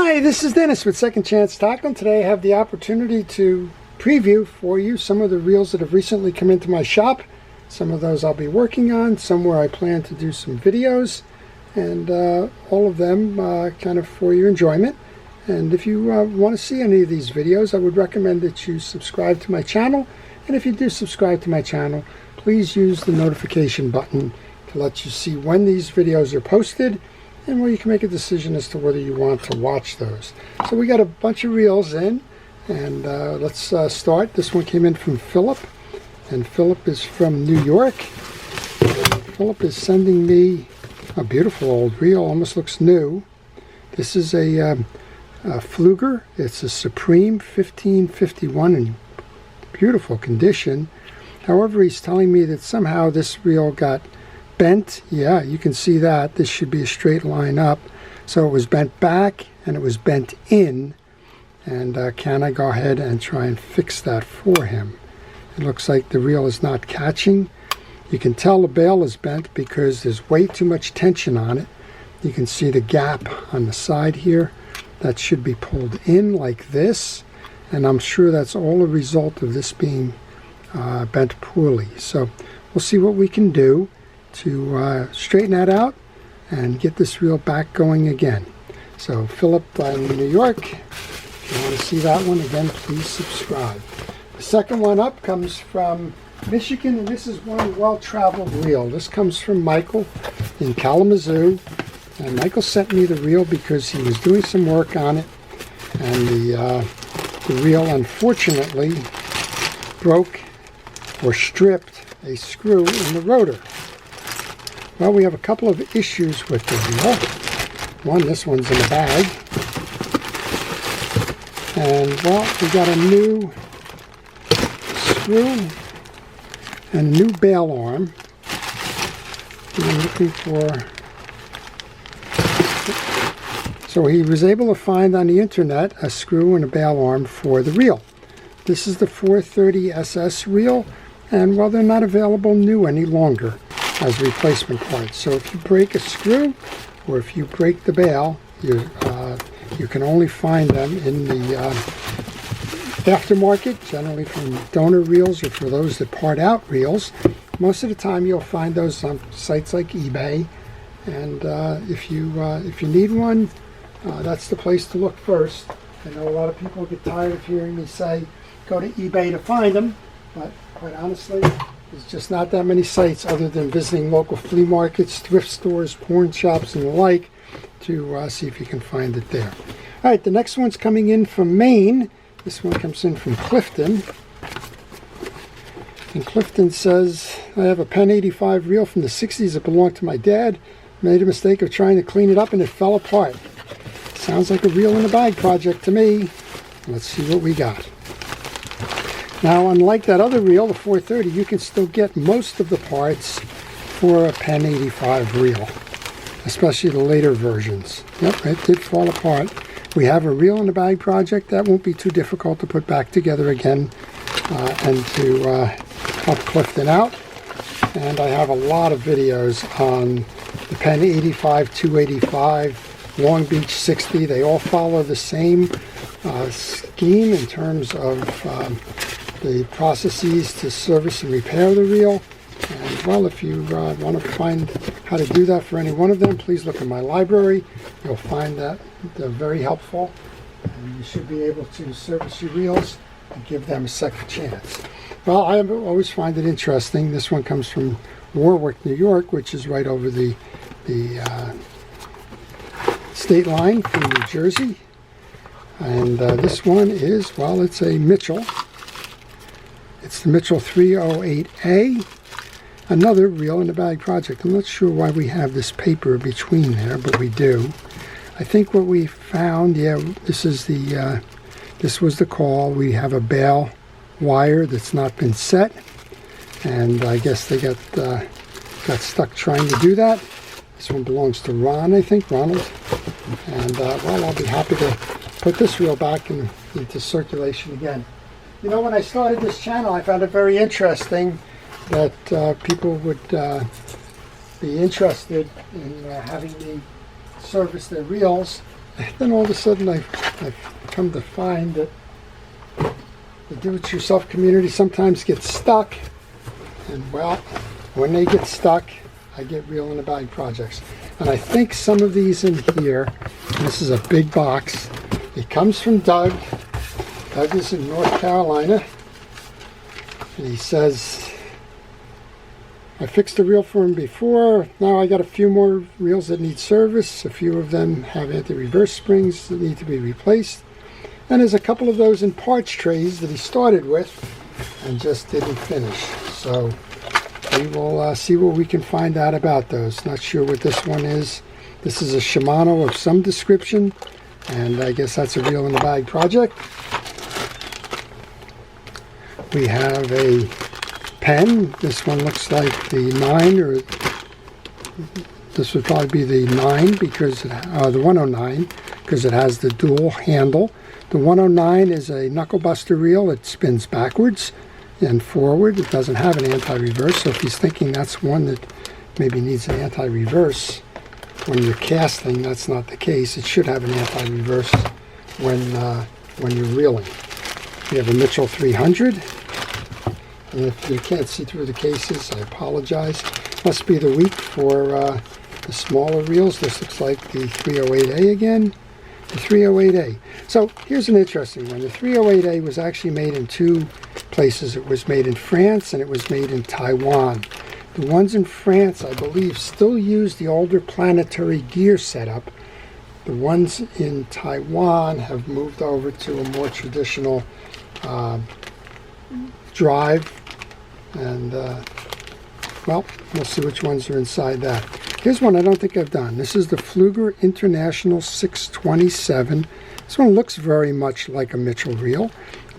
Hi, this is Dennis with Second Chance Tackle. Today I have the opportunity to preview for you some of the reels that have recently come into my shop. Some of those I'll be working on, some where I plan to do some videos, and all of them kind of for your enjoyment. And if you want to see any of these videos, I would recommend that you subscribe to my channel. And if you do subscribe to my channel, please use the notification button to let you see when these videos are posted, and where you can make a decision as to whether you want to watch those. So we got a bunch of reels in, and let's start. This one came in from Philip, and Philip is from New York. And Philip is sending me a beautiful old reel, almost looks new. This is a Pflueger. It's a Supreme 1551 in beautiful condition. However, he's telling me that somehow this reel got bent. Yeah, you can see that. This should be a straight line up. So it was bent back and it was bent in. And can I go ahead and try and fix that for him? It looks like the reel is not catching. You can tell the bail is bent because there's way too much tension on it. You can see the gap on the side here. That should be pulled in like this. And I'm sure that's all a result of this being bent poorly. So we'll see what we can do to straighten that out and get this reel back going again. So Philip in New York, if you want to see that one again, please subscribe. The second one up comes from Michigan, and this is one well-traveled reel. This comes from Michael in Kalamazoo, and Michael sent me the reel because he was doing some work on it, and the reel unfortunately broke or stripped a screw in the rotor. Well, we have a couple of issues with the reel. One, this one's in the bag. And, well, we got a new screw and a new bail arm. I'm looking for... So he was able to find on the internet a screw and a bail arm for the reel. This is the 430 SS reel, and, well, they're not available new any longer as replacement parts. So if you break a screw or if you break the bail, you can only find them in the aftermarket, generally from donor reels or for those that part out reels. Most of the time you'll find those on sites like eBay, and if you need one, that's the place to look first. I know a lot of people get tired of hearing me say go to eBay to find them, but quite honestly, there's just not that many sites other than visiting local flea markets, thrift stores, pawn shops, and the like to see if you can find it there. All right, the next one's coming in from Maine. This one comes in from Clifton. And Clifton says, I have a Pen 85 reel from the 60s that belonged to my dad. Made a mistake of trying to clean it up and it fell apart. Sounds like a reel in a bag project to me. Let's see what we got. Now, unlike that other reel, the 430, you can still get most of the parts for a Pen 85 reel, especially the later versions. Yep, it did fall apart. We have a reel in a bag project. That won't be too difficult to put back together again and to help Clifton out. And I have a lot of videos on the Pen 85, 285, Long Beach 60. They all follow the same scheme in terms of the processes to service and repair the reel. And, well, if you want to find how to do that for any one of them, please look in my library. You'll find that they're very helpful, and you should be able to service your reels and give them a second chance. Well, I always find it interesting. This one comes from Warwick, New York, which is right over the state line from New Jersey. And this one is, well, it's a Mitchell. It's the Mitchell 308A, another reel in a bag project. I'm not sure why we have this paper between there, but we do. I think what we found, yeah, this is the this was the call. We have a bail wire that's not been set, and I guess they got stuck trying to do that. This one belongs to Ron, I think, Ronald. And well, I'll be happy to put this reel back into circulation again. You know, when I started this channel, I found it very interesting that people would be interested in having me service their reels then all of a sudden I've come to find that the do-it-yourself community sometimes gets stuck, and well, when they get stuck, I get Reel in a Bag projects. And I think some of these in here, this is a big box, it comes from Doug. Doug is in North Carolina, and he says, I fixed a reel for him before, now I got a few more reels that need service, a few of them have anti-reverse springs that need to be replaced. And there's a couple of those in parts trays that he started with and just didn't finish. So we will see what we can find out about those. Not sure what this one is. This is a Shimano of some description, and I guess that's a Reel in a Bag project. We have a pen. This one looks like the 9, or this would probably be the 9 because the 109, because it has the dual handle. The 109 is a knuckle buster reel. It spins backwards and forward. It doesn't have an anti-reverse, so if he's thinking that's one that maybe needs an anti-reverse when you're casting, that's not the case. It should have an anti-reverse when you're reeling. We have a Mitchell 300, and if you can't see through the cases, I apologize. Must be the week for the smaller reels. This looks like the 308A again. The 308A. So here's an interesting one. The 308A was actually made in two places. It was made in France and it was made in Taiwan. The ones in France, I believe, still use the older planetary gear setup. The ones in Taiwan have moved over to a more traditional drive, and well, we'll see which ones are inside that. Here's one I don't think I've done. This is the Pflueger International 627. This one looks very much like a Mitchell reel,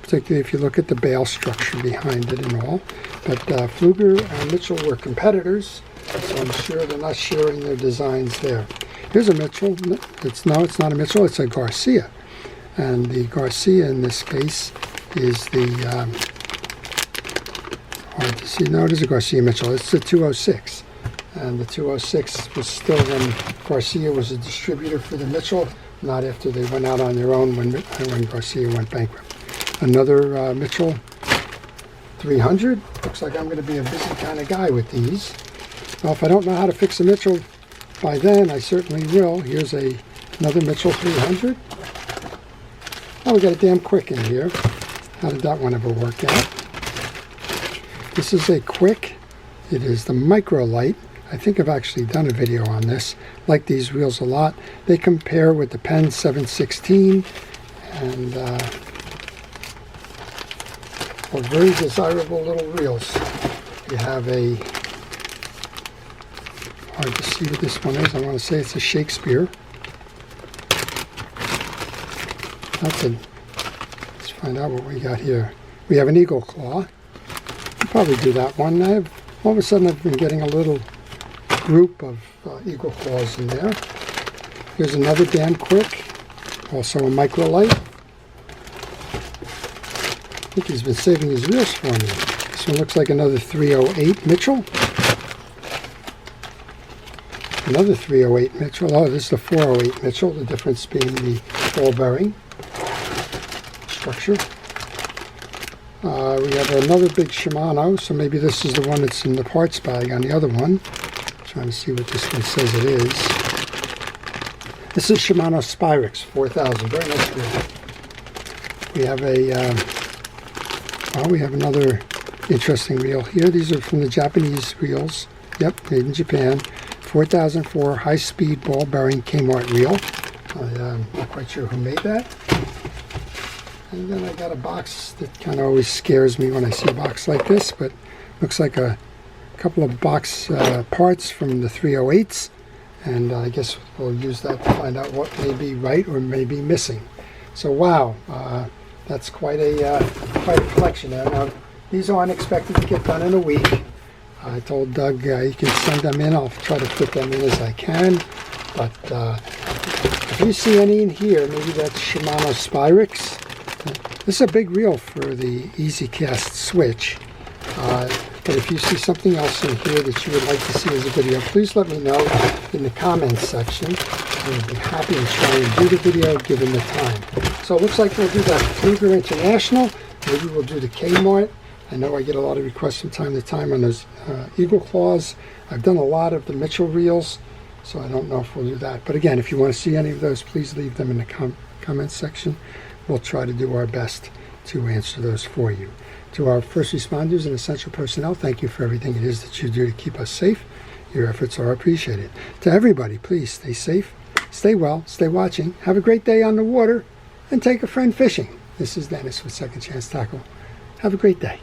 particularly if you look at the bail structure behind it and all. But Pflueger and Mitchell were competitors, so I'm sure they're not sharing their designs there. Here's a Mitchell. It's not a Mitchell, it's a Garcia. And the Garcia in this case is the, hard to see, no, it is a Garcia Mitchell. It's the 206. And the 206 was still when Garcia was a distributor for the Mitchell, not after they went out on their own when Garcia went bankrupt. Another Mitchell 300. Looks like I'm going to be a busy kind of guy with these. Well, if I don't know how to fix a Mitchell by then, I certainly will. Here's another Mitchell 300. Oh, we got a damn quick in here. How did that one ever work out? This is a quick. It is the Microlite. I think I've actually done a video on this. Like these reels a lot. They compare with the Penn 716 and are very desirable little reels. You have a, hard to see what this one is. I want to say it's a Shakespeare. Let's find out what we got here. We have an Eagle Claw. I'll probably do that one. All of a sudden I've been getting a little group of Eagle Claws in there. Here's another Dan Quick, also a Microlite. I think he's been saving his reels for me. This one looks like another 308 Mitchell. Another 308 Mitchell. Oh, this is the 408 Mitchell, the difference being the ball bearing structure. We have another big Shimano, so maybe this is the one that's in the parts bag on the other one. Trying to see what this one says it is. This is Shimano Spyrix 4000, very nice reel. We have we have another interesting reel here. These are from the Japanese reels. Yep, made in Japan. 4004 high-speed ball bearing Kmart reel. I'm not quite sure who made that. And then I got a box that kind of always scares me when I see a box like this, but looks like a couple of box parts from the 308s, and I guess we'll use that to find out what may be right or may be missing. So wow, that's quite a collection there. Now these aren't expected to get done in a week. I told Doug you can send them in. I'll try to fit them in as I can, but if you see any in here, maybe that's Shimano Spyrix. This is a big reel for the EasyCast Switch. But if you see something else in here that you would like to see as a video, please let me know in the comments section. will be happy to try and do the video given the time. So it looks like we'll do that Pflueger International. Maybe we'll do the Kmart. I know I get a lot of requests from time to time on those Eagle Claws. I've done a lot of the Mitchell reels, so I don't know if we'll do that. But again, if you want to see any of those, please leave them in the comments section. We'll try to do our best to answer those for you. To our first responders and essential personnel, thank you for everything it is that you do to keep us safe. Your efforts are appreciated. To everybody, please stay safe, stay well, stay watching, have a great day on the water, and take a friend fishing. This is Dennis with Second Chance Tackle. Have a great day.